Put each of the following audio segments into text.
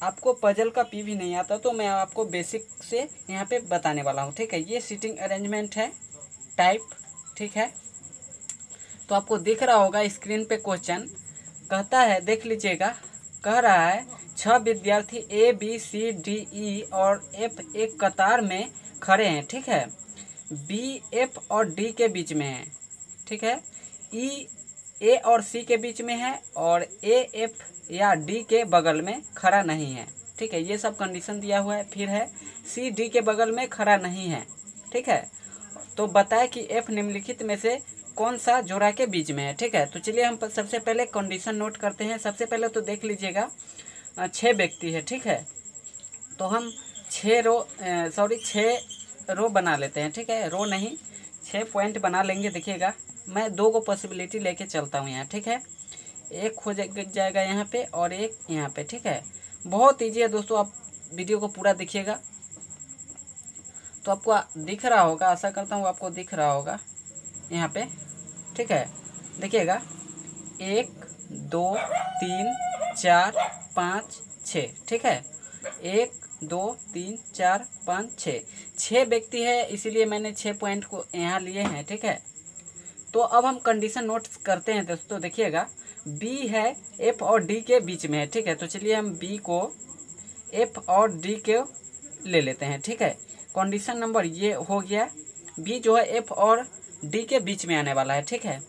आपको पजल का पी भी नहीं आता तो मैं आपको बेसिक से यहाँ पे बताने वाला हूँ, ठीक है। ये सीटिंग अरेंजमेंट है टाइप, ठीक है। तो आपको दिख रहा होगा स्क्रीन पे क्वेश्चन कहता है, देख लीजिएगा, कह रहा है 6 विद्यार्थी A B C D E और एफ एक कतार में खड़े हैं, ठीक है। बी एफ और डी के बीच में है, ठीक है। ई ए और सी के बीच में है और ए एफ या डी के बगल में खड़ा नहीं है, ठीक है। ये सब कंडीशन दिया हुआ है। फिर है सी डी के बगल में खड़ा नहीं है, ठीक है। तो बताए कि एफ निम्नलिखित में से कौन सा जोड़ा के बीच में है, ठीक है। तो चलिए हम सबसे पहले कंडीशन नोट करते हैं। सबसे पहले तो देख लीजिएगा 6 व्यक्ति है, ठीक है। तो हम 6 रो बना लेते हैं, ठीक है। रो नहीं, 6 पॉइंट बना लेंगे। देखिएगा मैं 2 को पॉसिबिलिटी लेके चलता हूँ यहाँ, ठीक है। एक हो जाएगा यहाँ पे और एक यहाँ पे, ठीक है। बहुत ईजी है दोस्तों, आप वीडियो को पूरा देखिएगा तो आपको दिख रहा होगा, आशा करता हूँ आपको दिख रहा होगा यहाँ पे, ठीक है। देखिएगा 1 2 3 4 5 6, ठीक है। 1 2 3 4 5 6, 6 व्यक्ति है, इसीलिए मैंने 6 पॉइंट को यहाँ लिए हैं, ठीक है। तो अब हम कंडीशन नोट करते हैं दोस्तों। देखिएगा बी है एफ और डी के बीच में है, ठीक है। तो चलिए हम बी को एफ और डी के ले लेते हैं, ठीक है। कंडीशन नंबर ये हो गया, बी जो है एफ और डी के बीच में आने वाला है, ठीक है।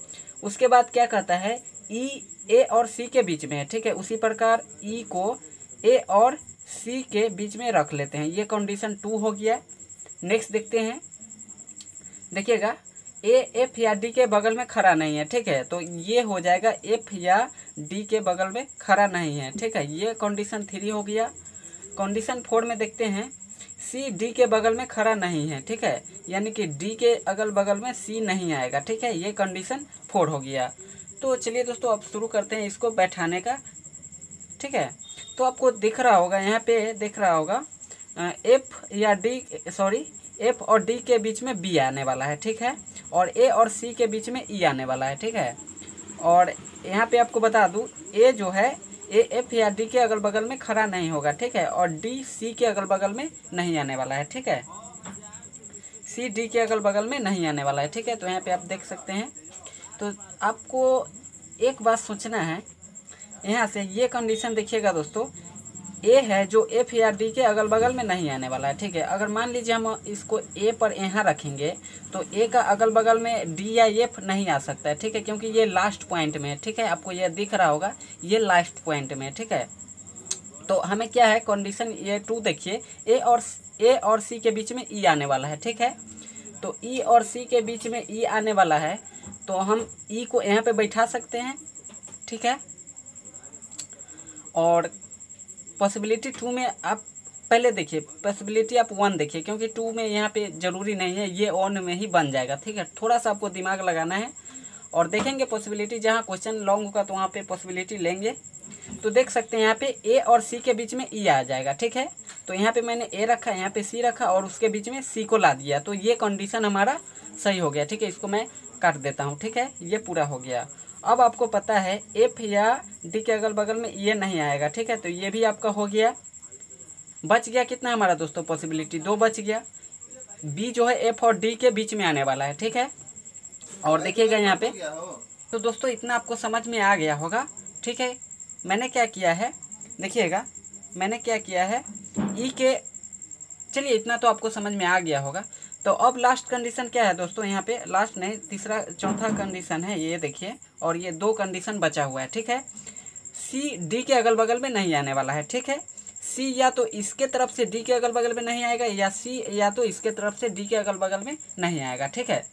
उसके बाद क्या कहता है, ई ए और सी के बीच में है, ठीक है। उसी प्रकार ई को ए और सी के बीच में रख लेते हैं। ये कंडीशन 2 हो गया। नेक्स्ट देखते हैं, देखिएगा ए एफ या डी के बगल में खड़ा नहीं है, ठीक है। तो ये हो जाएगा एफ या डी के बगल में खड़ा नहीं है, ठीक है। ये कंडीशन 3 हो गया। कंडीशन 4 में देखते हैं, सी डी के बगल में खड़ा नहीं है, ठीक है। यानी कि डी के अगल बगल में सी नहीं आएगा, ठीक है। ये कंडीशन 4 हो गया। तो चलिए दोस्तों अब शुरू करते हैं इसको बैठाने का, ठीक है। तो आपको दिख रहा होगा यहाँ पे, दिख रहा होगा एफ और डी के बीच में बी आने वाला है, ठीक है। और ए और सी के बीच में ई आने वाला है, ठीक है। और यहाँ पे आपको बता दूँ, ए जो है ए एफ या डी के अगल बगल में खड़ा नहीं होगा, ठीक है। और डी सी के अगल बगल में नहीं आने वाला है, ठीक है। सी डी के अगल बगल में नहीं आने वाला है, ठीक है। तो यहाँ पे आप देख सकते हैं। तो आपको एक बात सोचना है यहाँ से, ये कंडीशन देखिएगा दोस्तों, ए है जो एफ या डी के अगल बगल में नहीं आने वाला है, ठीक है। अगर मान लीजिए हम इसको ए पर यहाँ रखेंगे तो ए का अगल बगल में डी या एफ नहीं आ सकता है, ठीक है, क्योंकि ये लास्ट पॉइंट में है, ठीक है। आपको ये दिख रहा होगा, ये लास्ट पॉइंट में है, ठीक है। तो हमें क्या है, कंडीशन ये 2 देखिए, ए और सी के बीच में ई आने वाला है, ठीक है। तो ई और सी के बीच में ई आने वाला है, तो हम ई को यहाँ पे बैठा सकते हैं, ठीक है। और पॉसिबिलिटी 2 में आप पहले देखिए, पॉसिबिलिटी आप 1 देखिए, क्योंकि 2 में यहाँ पे ज़रूरी नहीं है, ये ऑन में ही बन जाएगा, ठीक है। थोड़ा सा आपको दिमाग लगाना है और देखेंगे पॉसिबिलिटी, जहाँ क्वेश्चन लॉन्ग होगा तो वहाँ पे पॉसिबिलिटी लेंगे। तो देख सकते हैं यहाँ पे ए और सी के बीच में ई आ जाएगा, ठीक है। तो यहाँ पे मैंने ए रखा, यहाँ पे सी रखा और उसके बीच में सी को ला दिया, तो ये कंडीशन हमारा सही हो गया, ठीक है। इसको मैं काट देता हूँ, ठीक है। ये पूरा हो गया। अब आपको पता है एफ या डी के अगल बगल में ये नहीं आएगा, ठीक है। तो ये भी आपका हो गया। बच गया कितना हमारा दोस्तों, पॉसिबिलिटी 2 बच गया। बी जो है एफ और डी के बीच में आने वाला है, ठीक है। और देखिएगा यहाँ पे, तो दोस्तों इतना आपको समझ में आ गया होगा, ठीक है। मैंने क्या किया है, देखिएगा मैंने क्या किया है, ई के, चलिए इतना तो आपको समझ में आ गया होगा। तो अब लास्ट कंडीशन क्या है दोस्तों, यहाँ पे लास्ट नहीं, तीसरा चौथा कंडीशन है ये देखिए, और ये 2 कंडीशन बचा हुआ है, ठीक है। सी डी के अगल बगल में नहीं आने वाला है, ठीक है। सी या तो इसके तरफ से डी के अगल बगल में नहीं आएगा, या सी या तो इसके तरफ से डी के अगल बगल में नहीं आएगा, ठीक है।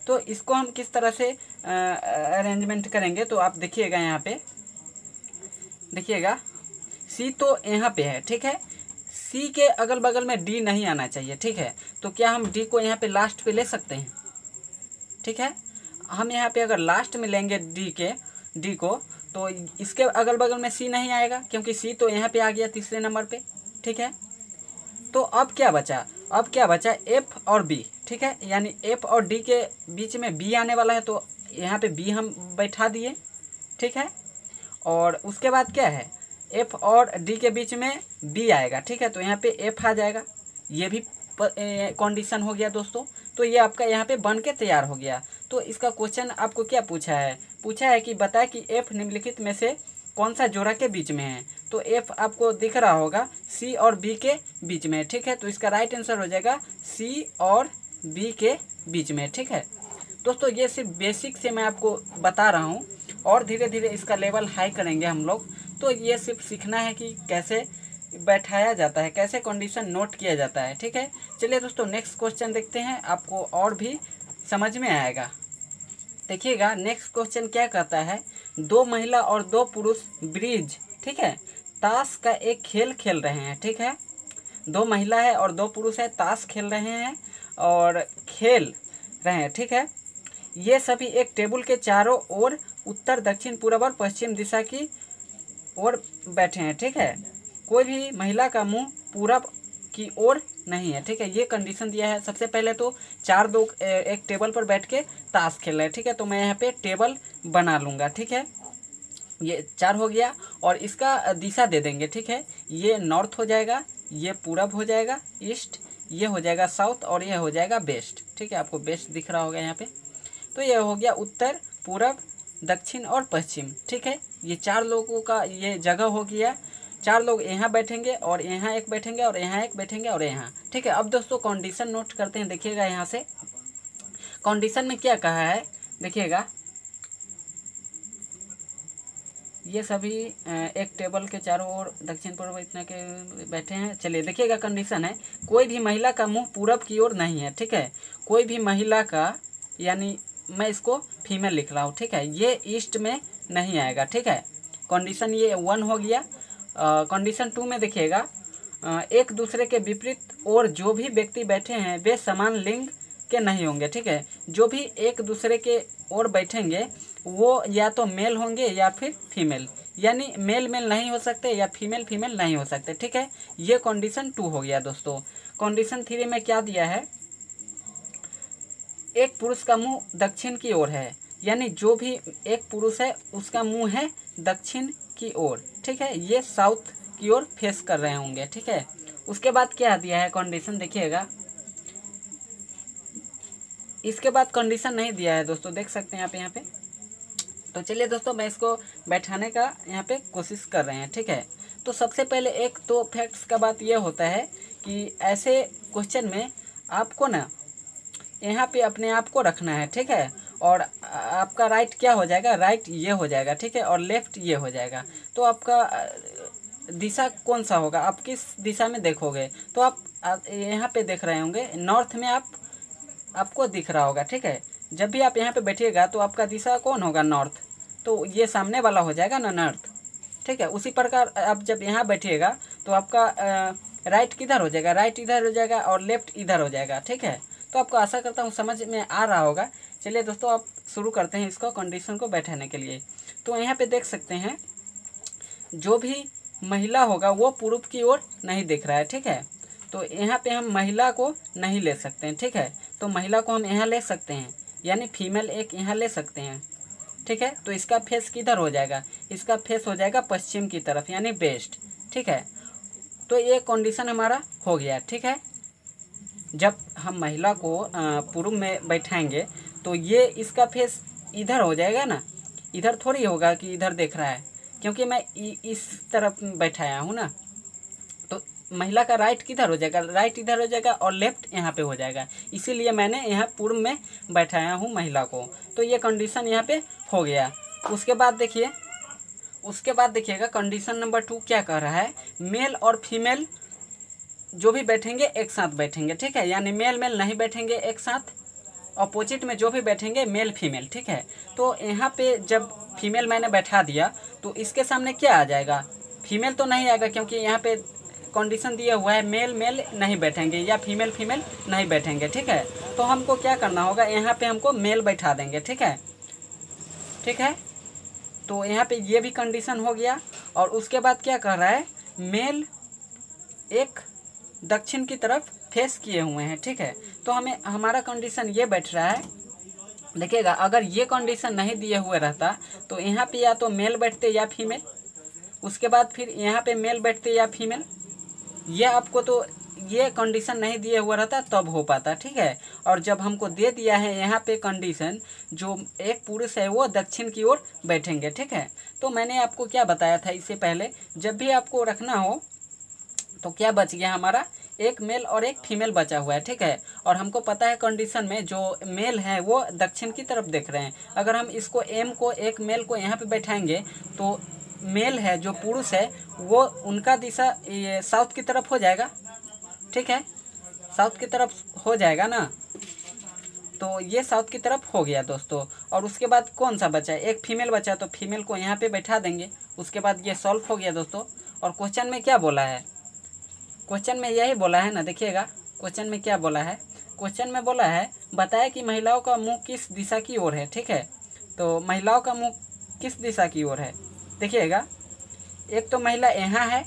तो इसको हम किस तरह से अरेंजमेंट करेंगे, तो आप देखिएगा यहाँ पे, देखिएगा सी तो यहाँ पे है, ठीक है। सी के अगल बगल में डी नहीं आना चाहिए, ठीक है। तो क्या हम डी को यहाँ पे लास्ट पे ले सकते हैं, ठीक है। हम यहाँ पे अगर लास्ट में लेंगे डी को तो इसके अगल बगल में सी नहीं आएगा, क्योंकि सी तो यहाँ पे आ गया तीसरे नंबर पे, ठीक है। तो अब क्या बचा, एफ और बी, ठीक है। यानी एफ और डी के बीच में बी आने वाला है, तो यहाँ पे बी हम बैठा दिए, ठीक है। और उसके बाद क्या है, एफ और डी के बीच में बी आएगा, ठीक है। तो यहाँ पे एफ आ जाएगा, ये भी कंडीशन हो गया दोस्तों। तो ये आपका यहाँ पे बन के तैयार हो गया। तो इसका क्वेश्चन आपको क्या पूछा है कि बताए कि एफ निम्नलिखित में से कौन सा जोड़ा के बीच में है। तो एफ आपको दिख रहा होगा सी और बी के बीच में, ठीक है। तो इसका राइट आंसर हो जाएगा सी और बी के बीच में, ठीक है दोस्तों। ये सिर्फ बेसिक से मैं आपको बता रहा हूँ, और धीरे धीरे इसका लेवल हाई करेंगे हम लोग। तो ये सिर्फ सीखना है कि कैसे बैठाया जाता है, कैसे कंडीशन नोट किया जाता है, ठीक है। चलिए दोस्तों नेक्स्ट क्वेश्चन देखते हैं, आपको और भी समझ में आएगा। देखिएगा नेक्स्ट क्वेश्चन क्या कहता है, दो महिला और दो पुरुष ब्रिज, ठीक है, ताश का एक खेल खेल रहे हैं, ठीक है। दो महिला है और दो पुरुष है, ताश खेल रहे हैं और खेल रहे हैं, ठीक है। ये सभी एक टेबल के चारों ओर उत्तर दक्षिण पूर्व और पश्चिम दिशा की ओर बैठे हैं, ठीक है। कोई भी महिला का मुंह पूरब की ओर नहीं है, ठीक है। ये कंडीशन दिया है। सबसे पहले तो चार लोग एक टेबल पर बैठ के ताश खेल रहे हैं, ठीक है। तो मैं यहाँ पे टेबल बना लूँगा, ठीक है। ये चार हो गया और इसका दिशा दे देंगे, ठीक है। ये नॉर्थ हो जाएगा, ये पूरब हो जाएगा ईस्ट, ये हो जाएगा साउथ और ये हो जाएगा वेस्ट, ठीक है। आपको वेस्ट दिख रहा होगा यहाँ पे। तो ये हो गया उत्तर पूरब दक्षिण और पश्चिम, ठीक है। ये चार लोगों का ये जगह हो गया। चार लोग यहाँ बैठेंगे और यहाँ एक बैठेंगे और यहाँ एक बैठेंगे और यहाँ, ठीक है। अब दोस्तों कंडीशन नोट करते हैं, देखिएगा यहाँ से कंडीशन में क्या कहा है। देखिएगा ये सभी एक टेबल के चारों ओर दक्षिण पूर्व इतना के बैठे हैं। चलिए देखिएगा कंडीशन है, कोई भी महिला का मुंह पूरब की ओर नहीं है, ठीक है। कोई भी महिला का, यानी मैं इसको फीमेल लिख रहा हूँ, ठीक है, ये ईस्ट में नहीं आएगा, ठीक है। कंडीशन ये 1 हो गया। कंडीशन 2 में देखिएगा एक दूसरे के विपरीत और जो भी व्यक्ति बैठे हैं वे समान लिंग के नहीं होंगे, ठीक है। जो भी एक दूसरे के ओर बैठेंगे वो या तो मेल होंगे या फिर फीमेल, यानी मेल मेल नहीं हो सकते या फीमेल फीमेल नहीं हो सकते, ठीक है। ये कंडीशन 2 हो गया दोस्तों। कंडीशन 3 में क्या दिया है, एक पुरुष का मुंह दक्षिण की ओर है, यानी जो भी एक पुरुष है उसका मुंह है दक्षिण की ओर, ठीक है। ये साउथ की ओर फेस कर रहे होंगे, ठीक है। उसके बाद क्या दिया है कंडीशन, देखिएगा इसके बाद कंडीशन नहीं दिया है दोस्तों, देख सकते हैं आप यहाँ पे। तो चलिए दोस्तों मैं इसको बैठाने का यहाँ पे कोशिश कर रहे हैं, ठीक है। तो सबसे पहले एक तो फैक्ट्स का बात यह होता है कि ऐसे क्वेश्चन में आपको ना यहाँ पे अपने आप को रखना है, ठीक है। और आपका राइट क्या हो जाएगा, राइट ये हो जाएगा, ठीक है, और लेफ्ट ये हो जाएगा। तो आपका दिशा कौन सा होगा, आप किस दिशा में देखोगे, तो आप यहाँ पे देख रहे होंगे नॉर्थ में, आपको दिख रहा होगा, ठीक है। जब भी आप यहाँ पे बैठिएगा तो आपका दिशा कौन होगा, नॉर्थ। तो ये सामने वाला हो जाएगा ना नॉर्थ, ठीक है। उसी प्रकार आप जब यहाँ बैठिएगा तो आपका राइट किधर हो जाएगा, राइट इधर हो जाएगा और लेफ्ट इधर हो जाएगा, ठीक है। तो आपको आशा करता हूँ समझ में आ रहा होगा। चलिए दोस्तों आप शुरू करते हैं इसको कंडीशन को बैठाने के लिए। तो यहाँ पे देख सकते हैं जो भी महिला होगा वो पूर्व की ओर नहीं दिख रहा है, ठीक है। तो यहाँ पे हम महिला को नहीं ले सकते हैं, ठीक है। तो महिला को हम यहाँ ले सकते हैं, यानी फीमेल एक यहाँ ले सकते हैं, ठीक है। तो इसका फेस किधर हो जाएगा, इसका फेस हो जाएगा पश्चिम की तरफ, यानी वेस्ट, ठीक है। तो ये कंडीशन हमारा हो गया, ठीक है। जब हम महिला को पूर्व में बैठाएंगे तो ये इसका फेस इधर हो जाएगा ना, इधर थोड़ी होगा कि इधर देख रहा है, क्योंकि मैं इस तरफ बैठाया हूँ ना। तो महिला का राइट किधर हो जाएगा, राइट इधर हो जाएगा और लेफ्ट यहाँ पे हो जाएगा, इसीलिए मैंने यहाँ पूर्व में बैठाया हूँ महिला को। तो ये कंडीशन यहाँ पे हो गया। उसके बाद देखिएगा कंडीशन नंबर 2 क्या कह रहा है, मेल और फीमेल जो भी बैठेंगे एक साथ बैठेंगे, ठीक है। यानी मेल मेल नहीं बैठेंगे एक साथ, अपोजिट में जो भी बैठेंगे मेल फीमेल, ठीक है। तो यहाँ पे जब फीमेल मैंने बैठा दिया तो इसके सामने क्या आ जाएगा, फीमेल तो नहीं आएगा, क्योंकि यहाँ पे कंडीशन दिया हुआ है मेल मेल नहीं बैठेंगे या फीमेल फीमेल नहीं बैठेंगे, ठीक है। तो हमको क्या करना होगा, यहाँ पे हमको मेल बैठा देंगे, ठीक है, ठीक है। तो यहाँ पे ये भी कंडीशन हो गया। और उसके बाद क्या कह रहा है, मेल एक दक्षिण की तरफ फेस किए हुए हैं, ठीक है। तो हमें हमारा कंडीशन ये बैठ रहा है। देखिएगा अगर ये कंडीशन नहीं दिए हुए रहता तो यहाँ पे या तो मेल बैठते या फीमेल, उसके बाद फिर यहाँ पे मेल बैठते या फीमेल, ये आपको तो ये कंडीशन नहीं दिए हुआ रहता तब हो पाता, ठीक है। और जब हमको दे दिया है यहाँ पे कंडीशन, जो एक पुरुष है वो दक्षिण की ओर बैठेंगे, ठीक है। तो मैंने आपको क्या बताया था इससे पहले, जब भी आपको रखना हो तो क्या बच गया हमारा, एक मेल और एक फीमेल बचा हुआ है, ठीक है। और हमको पता है कंडीशन में जो मेल है वो दक्षिण की तरफ देख रहे हैं। अगर हम इसको एम को एक मेल को यहाँ पे बैठाएंगे तो मेल है जो पुरुष है वो उनका दिशा ये साउथ की तरफ हो जाएगा, ठीक है, साउथ की तरफ हो जाएगा ना। तो ये साउथ की तरफ हो गया दोस्तों। और उसके बाद कौन सा बचा है, एक फीमेल बचा, तो फीमेल को यहाँ पे बैठा देंगे। उसके बाद ये सॉल्व हो गया दोस्तों। और क्वेश्चन में क्या बोला है, क्वेश्चन में यही बोला है ना, देखिएगा क्वेश्चन में क्या बोला है। क्वेश्चन में बोला है बताया कि महिलाओं का मुंह किस दिशा की ओर है, ठीक है। तो महिलाओं का मुंह किस दिशा की ओर है, देखिएगा एक तो महिला यहाँ है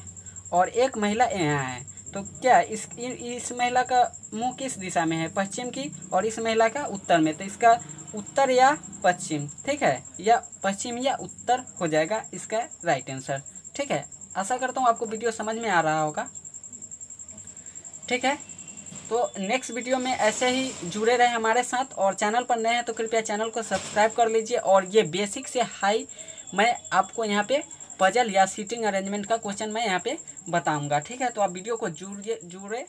और एक महिला यहाँ है। तो क्या इस महिला का मुंह किस दिशा में है, पश्चिम की, और इस महिला का उत्तर में। तो इसका उत्तर या पश्चिम, ठीक है, या पश्चिम या उत्तर हो जाएगा इसका राइट आंसर, ठीक है। आशा करता हूँ आपको वीडियो समझ में आ रहा होगा, ठीक है। तो नेक्स्ट वीडियो में ऐसे ही जुड़े रहे हमारे साथ। और चैनल पर नए हैं तो कृपया चैनल को सब्सक्राइब कर लीजिए। और ये बेसिक से हाई मैं आपको यहाँ पे पजल या सीटिंग अरेंजमेंट का क्वेश्चन मैं यहाँ पे बताऊंगा, ठीक है। तो आप वीडियो को जुड़े